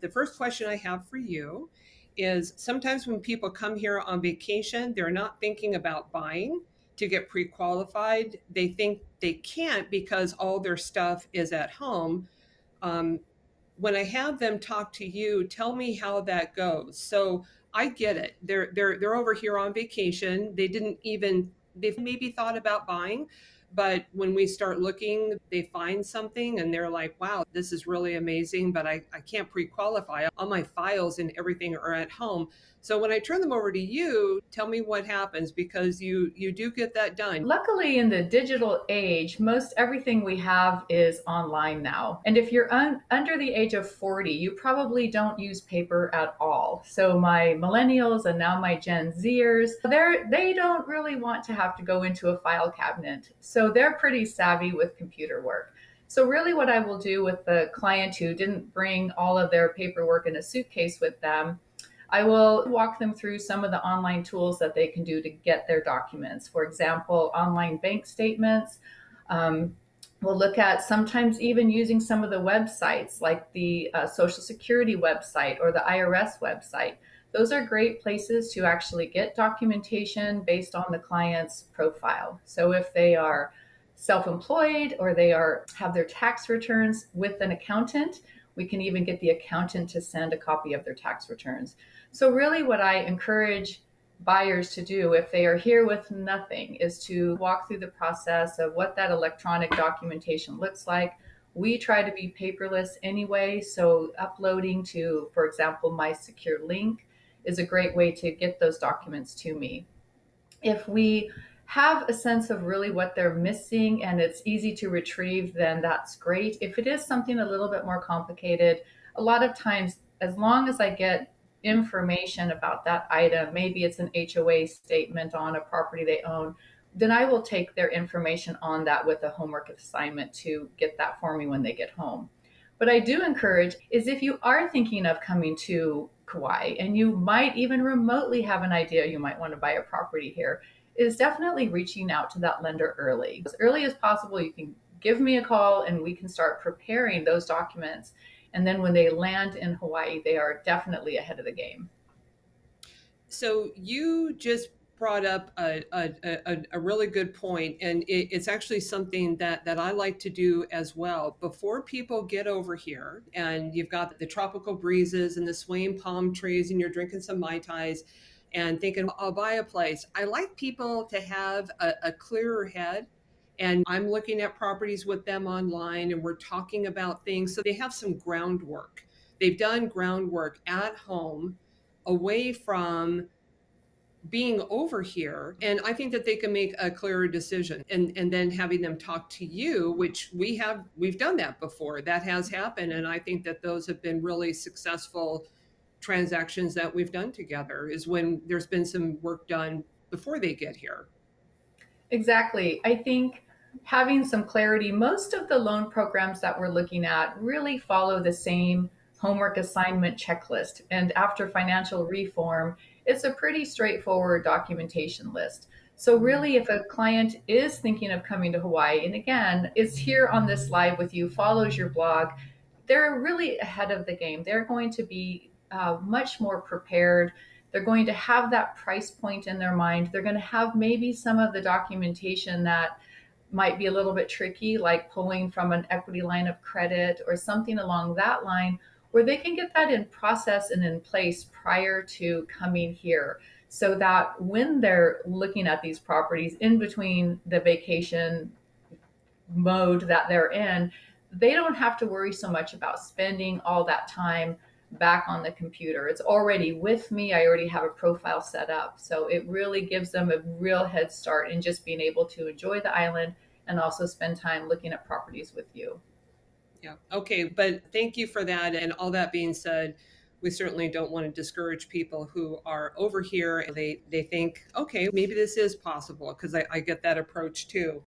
The first question I have for you is sometimes when people come here on vacation, they're not thinking about buying to get pre-qualified. They think they can't because all their stuff is at home. Um, when I have them talk to you, tell me how that goes. So I get it. They're over here on vacation. They've maybe thought about buying, but when we start looking, they find something and they're like, wow, this is really amazing, but I can't pre-qualify. All my files and everything are at home. So when I turn them over to you, tell me what happens, because you do get that done. Luckily, in the digital age, most everything we have is online now. And if you're under the age of 40, you probably don't use paper at all. So my millennials and now my Gen Zers, they don't really want to have to go into a file cabinet. So they're pretty savvy with computer work. So really what I will do with the client who didn't bring all of their paperwork in a suitcase with them, I will walk them through some of the online tools that they can do to get their documents. For example, online bank statements. We'll look at sometimes even using some of the websites like the Social Security website or the IRS website. Those are great places to actually get documentation based on the client's profile. So if they are self-employed or have their tax returns with an accountant, we can even get the accountant to send a copy of their tax returns. So really what I encourage buyers to do if they are here with nothing is to walk through the process of what that electronic documentation looks like. We try to be paperless anyway, so uploading to, for example, my secure link is a great way to get those documents to me. If we have a sense of really what they're missing and it's easy to retrieve, then that's great. If it is something a little bit more complicated, a lot of times, as long as I get information about that item, maybe it's an HOA statement on a property they own, then I will take their information on that with a homework assignment to get that for me when they get home. What I do encourage is if you are thinking of coming to Kauai and you might even remotely have an idea you might want to buy a property here, is definitely reaching out to that lender early. As early as possible, you can give me a call and we can start preparing those documents. And then when they land in Hawaii, they are definitely ahead of the game. So you just brought up a really good point, and it's actually something that I like to do as well. Before people get over here and you've got the tropical breezes and the swaying palm trees and you're drinking some Mai Tais and thinking, I'll buy a place, I like people to have a clearer head. And I'm looking at properties with them online and we're talking about things. So they have some groundwork. They've done groundwork at home away from being over here. And I think that they can make a clearer decision, and then having them talk to you, which we've done that before. That has happened. And I think that those have been really successful transactions that we've done together, is when there's been some work done before they get here. Exactly. I think having some clarity, most of the loan programs that we're looking at really follow the same homework assignment checklist. And after financial reform, it's a pretty straightforward documentation list. So really, if a client is thinking of coming to Hawaii, and again, is here on this live with you, follows your blog, they're really ahead of the game. They're going to be much more prepared. They're going to have that price point in their mind. They're going to have maybe some of the documentation that might be a little bit tricky, like pulling from an equity line of credit or something along that line, where they can get that in process and in place prior to coming here, so that when they're looking at these properties in between the vacation mode that they're in, they don't have to worry so much about spending all that time back on the computer. It's already with me. I already have a profile set up. So it really gives them a real head start in just being able to enjoy the island and also spend time looking at properties with you. Yeah. Okay. But thank you for that. And all that being said, we certainly don't want to discourage people who are over here. They think, okay, maybe this is possible, because I get that approach too.